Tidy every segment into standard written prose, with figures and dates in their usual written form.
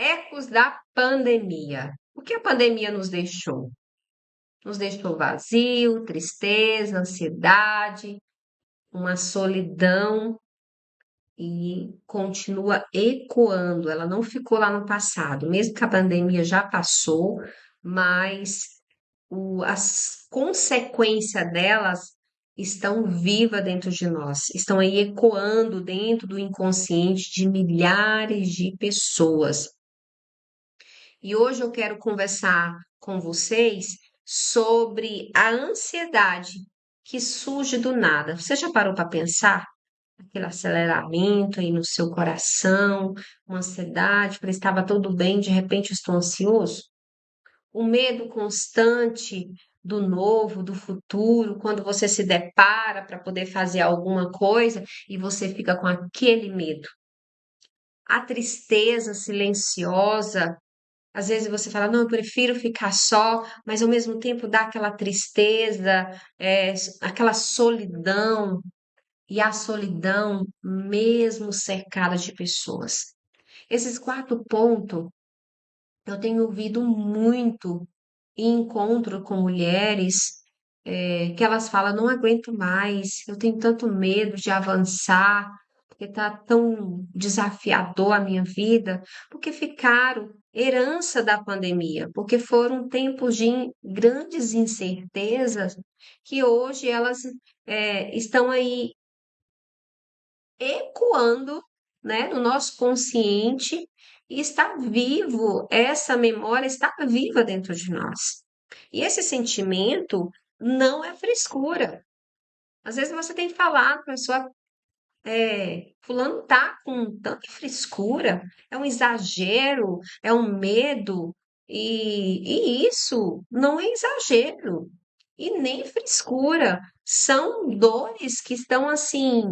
Ecos da pandemia. O que a pandemia nos deixou? Nos deixou vazio, tristeza, ansiedade, uma solidão e continua ecoando. Ela não ficou lá no passado, mesmo que a pandemia já passou, mas as consequências delas estão vivas dentro de nós, estão aí ecoando dentro do inconsciente de milhares de pessoas. E hoje eu quero conversar com vocês sobre a ansiedade que surge do nada. Você já parou para pensar? Aquele aceleramento aí no seu coração, uma ansiedade, parece que estava tudo bem, de repente eu estou ansioso. O medo constante do novo, do futuro, quando você se depara para poder fazer alguma coisa e você fica com aquele medo. A tristeza silenciosa, às vezes você fala, não, eu prefiro ficar só, mas ao mesmo tempo dá aquela tristeza, aquela solidão, e a solidão mesmo cercada de pessoas. Esses 4 pontos eu tenho ouvido muito em encontro com mulheres, que elas falam, não aguento mais, eu tenho tanto medo de avançar, porque tá tão desafiador a minha vida, porque ficaram herança da pandemia, porque foram tempos de grandes incertezas que hoje elas estão aí ecoando, né, no nosso consciente e está vivo, essa memória está viva dentro de nós. E esse sentimento não é frescura. Às vezes você tem que falar para a pessoa, fulano tá com tanta frescura, é um exagero, é um medo, e isso não é exagero e nem frescura. São dores que estão assim,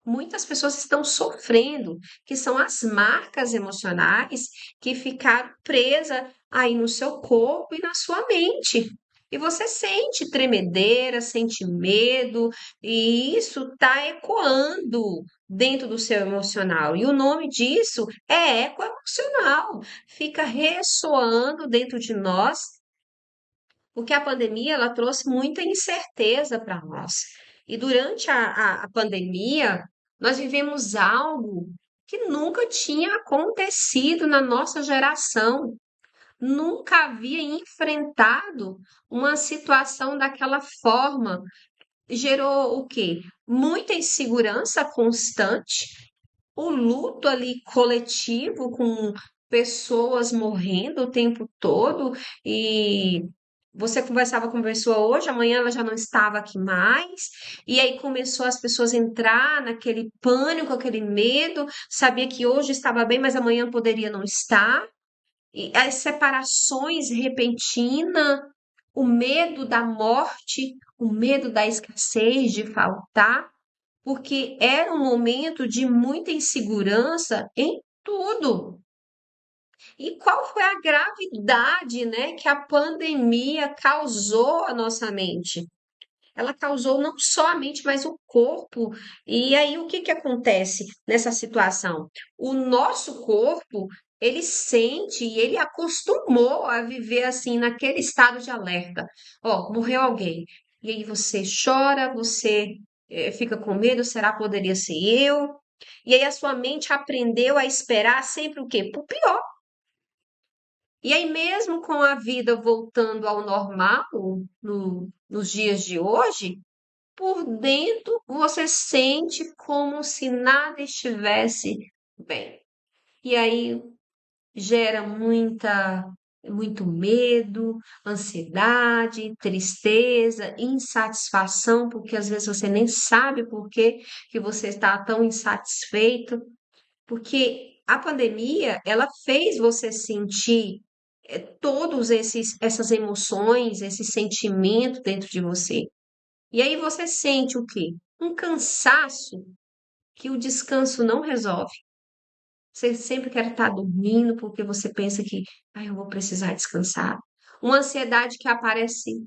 muitas pessoas estão sofrendo, que são as marcas emocionais que ficaram presas aí no seu corpo e na sua mente. E você sente tremedeira, sente medo, e isso está ecoando dentro do seu emocional. E o nome disso é eco emocional. Fica ressoando dentro de nós, porque a pandemia ela trouxe muita incerteza para nós. E durante a pandemia, nós vivemos algo que nunca tinha acontecido na nossa geração. Nunca havia enfrentado uma situação daquela forma. Gerou o quê? Muita insegurança constante, o luto ali coletivo com pessoas morrendo o tempo todo e você conversava com a pessoa hoje, amanhã ela já não estava aqui mais, e aí começou as pessoas a entrar naquele pânico, aquele medo, sabia que hoje estava bem, mas amanhã poderia não estar, e as separações repentinas, o medo da morte, o medo da escassez, de faltar, porque era um momento de muita insegurança em tudo. E qual foi a gravidade, né, que a pandemia causou à nossa mente? Ela causou não só a mente, mas o corpo. E aí, o que que acontece nessa situação? O nosso corpo, ele sente e ele acostumou a viver assim, naquele estado de alerta. Ó, morreu alguém. E aí você chora, você fica com medo, será que poderia ser eu? E aí a sua mente aprendeu a esperar sempre o quê? Pro pior. E aí, mesmo com a vida voltando ao normal nos dias de hoje, por dentro você sente como se nada estivesse bem. E aí gera muito medo, ansiedade, tristeza, insatisfação, porque às vezes você nem sabe por que você está tão insatisfeito, porque a pandemia, ela fez você sentir todos essas emoções, esse sentimento dentro de você. E aí você sente o quê? Um cansaço que o descanso não resolve. Você sempre quer estar dormindo porque você pensa que, eu vou precisar descansar. Uma ansiedade que aparece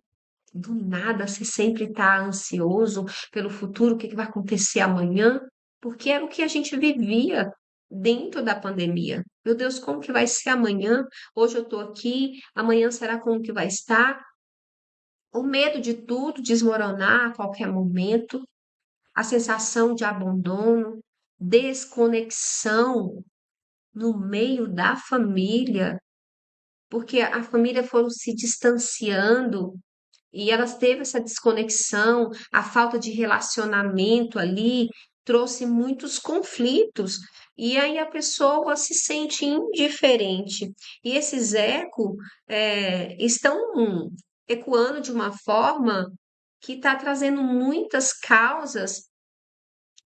do nada, você sempre está ansioso pelo futuro, o que que vai acontecer amanhã, porque era o que a gente vivia. dentro da pandemia. Meu Deus, como que vai ser amanhã? Hoje eu estou aqui, amanhã será como que vai estar? O medo de tudo desmoronar a qualquer momento, a sensação de abandono, desconexão no meio da família, porque a família foram se distanciando e elas teve essa desconexão, a falta de relacionamento ali trouxe muitos conflitos. E aí a pessoa se sente indiferente. E esses ecos estão ecoando de uma forma que está trazendo muitas causas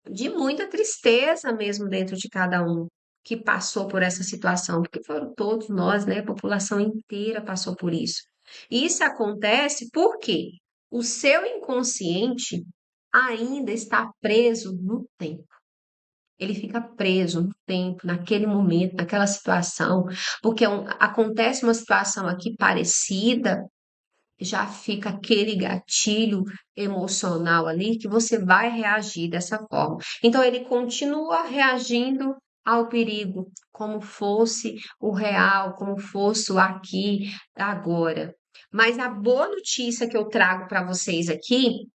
de muita tristeza mesmo dentro de cada um que passou por essa situação, porque foram todos nós, né? A população inteira passou por isso. E isso acontece porque o seu inconsciente ainda está preso no tempo. Ele fica preso no tempo, naquele momento, naquela situação, porque acontece uma situação aqui parecida, já fica aquele gatilho emocional ali que você vai reagir dessa forma. Então, ele continua reagindo ao perigo, como fosse o real, como fosse o aqui, agora. Mas a boa notícia que eu trago para vocês aqui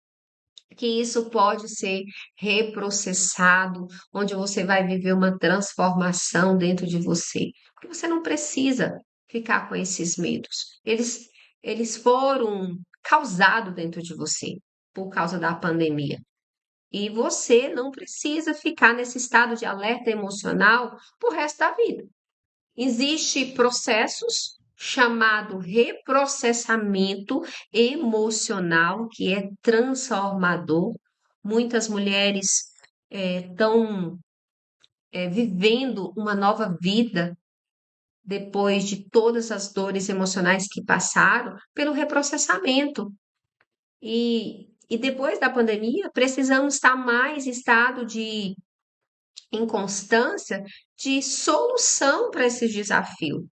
que isso pode ser reprocessado, onde você vai viver uma transformação dentro de você. Porque você não precisa ficar com esses medos. Eles foram causados dentro de você por causa da pandemia. E você não precisa ficar nesse estado de alerta emocional por resto da vida. Existem processos chamado reprocessamento emocional, que é transformador. Muitas mulheres estão vivendo uma nova vida depois de todas as dores emocionais que passaram pelo reprocessamento. E depois da pandemia, precisamos estar mais em estado de inconstância, de solução para esse desafio.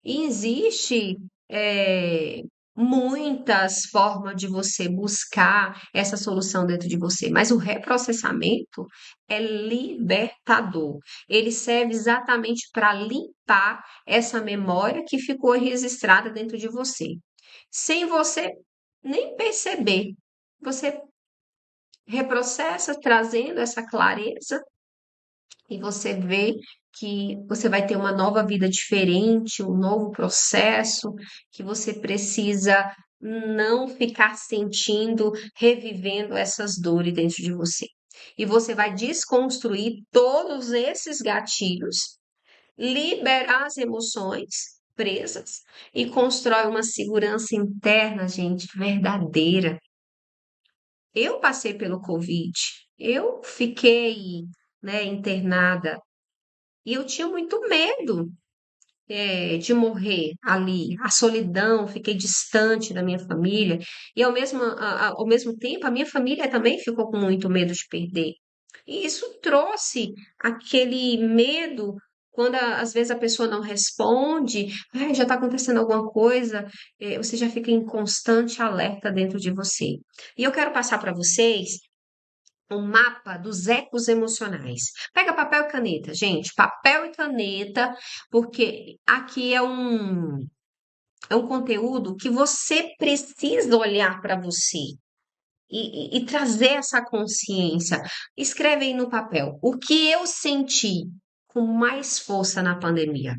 E existe muitas formas de você buscar essa solução dentro de você, mas o reprocessamento é libertador. Ele serve exatamente para limpar essa memória que ficou registrada dentro de você, sem você nem perceber. Você reprocessa trazendo essa clareza e você vê que você vai ter uma nova vida diferente, um novo processo, que você precisa não ficar sentindo, revivendo essas dores dentro de você. E você vai desconstruir todos esses gatilhos, liberar as emoções presas e constrói uma segurança interna, gente, verdadeira. Eu passei pelo Covid, eu fiquei, né, internada e eu tinha muito medo, de morrer ali, a solidão, fiquei distante da minha família, e ao mesmo tempo a minha família também ficou com muito medo de perder. E isso trouxe aquele medo quando às vezes a pessoa não responde, "Ai, já está acontecendo alguma coisa", você já fica em constante alerta dentro de você. E eu quero passar para vocês um mapa dos ecos emocionais. Pega papel e caneta, gente, papel e caneta, porque aqui é um conteúdo que você precisa olhar para você e trazer essa consciência. Escreve aí no papel o que eu senti com mais força na pandemia.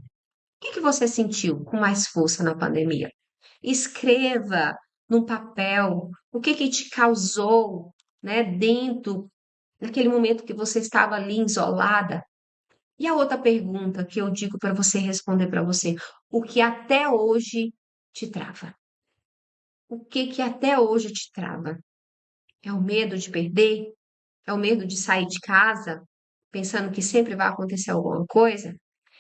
O que você sentiu com mais força na pandemia? Escreva no papel o que te causou, né, dentro naquele momento que você estava ali isolada. E a outra pergunta que eu digo para você responder para você, o que até hoje te trava? O que até hoje te trava? É o medo de perder? É o medo de sair de casa pensando que sempre vai acontecer alguma coisa?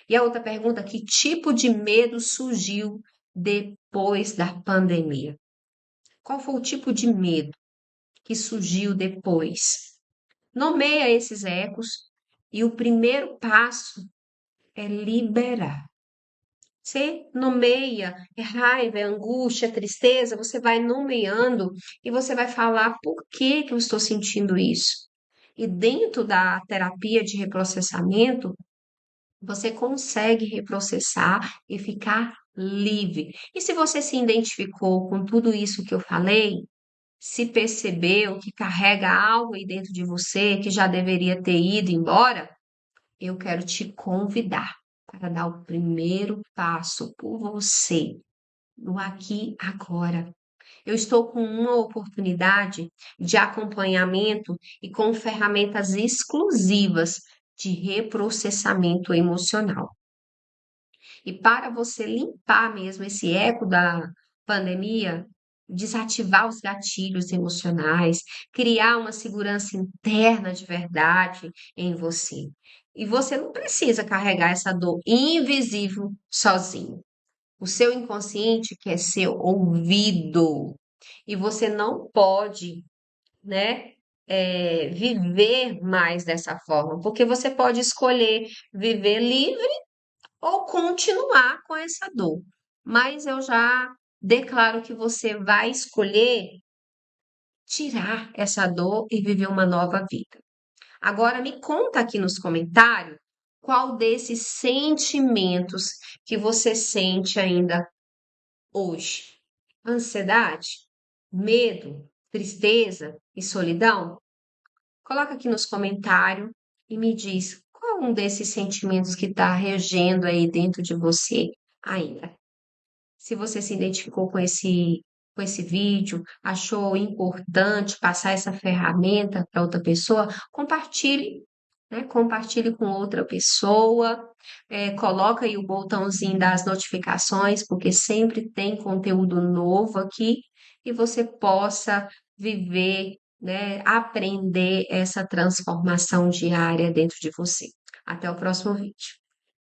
E a outra pergunta, que tipo de medo surgiu depois da pandemia? Qual foi o tipo de medo que surgiu depois? Nomeia esses ecos e o primeiro passo é liberar. Você nomeia, é raiva, é angústia, é tristeza, você vai nomeando e você vai falar por que que eu estou sentindo isso. E dentro da terapia de reprocessamento, você consegue reprocessar e ficar livre. E se você se identificou com tudo isso que eu falei, se percebeu que carrega algo aí dentro de você que já deveria ter ido embora, eu quero te convidar para dar o primeiro passo por você, no aqui e agora. Eu estou com uma oportunidade de acompanhamento e com ferramentas exclusivas de reprocessamento emocional. E para você limpar mesmo esse eco da pandemia, desativar os gatilhos emocionais, criar uma segurança interna de verdade em você. E você não precisa carregar essa dor invisível sozinho. O seu inconsciente quer ser ouvido. E você não pode, né, viver mais dessa forma, porque você pode escolher viver livre ou continuar com essa dor. Mas eu já declaro que você vai escolher tirar essa dor e viver uma nova vida. Agora me conta aqui nos comentários qual desses sentimentos que você sente ainda hoje. Ansiedade, medo, tristeza e solidão? Coloca aqui nos comentários e me diz qual um desses sentimentos que está regendo aí dentro de você ainda. Se você se identificou com esse vídeo, achou importante passar essa ferramenta para outra pessoa, compartilhe, né? Compartilhe com outra pessoa, coloca aí o botãozinho das notificações, porque sempre tem conteúdo novo aqui e você possa viver, né? Aprender essa transformação diária dentro de você. Até o próximo vídeo.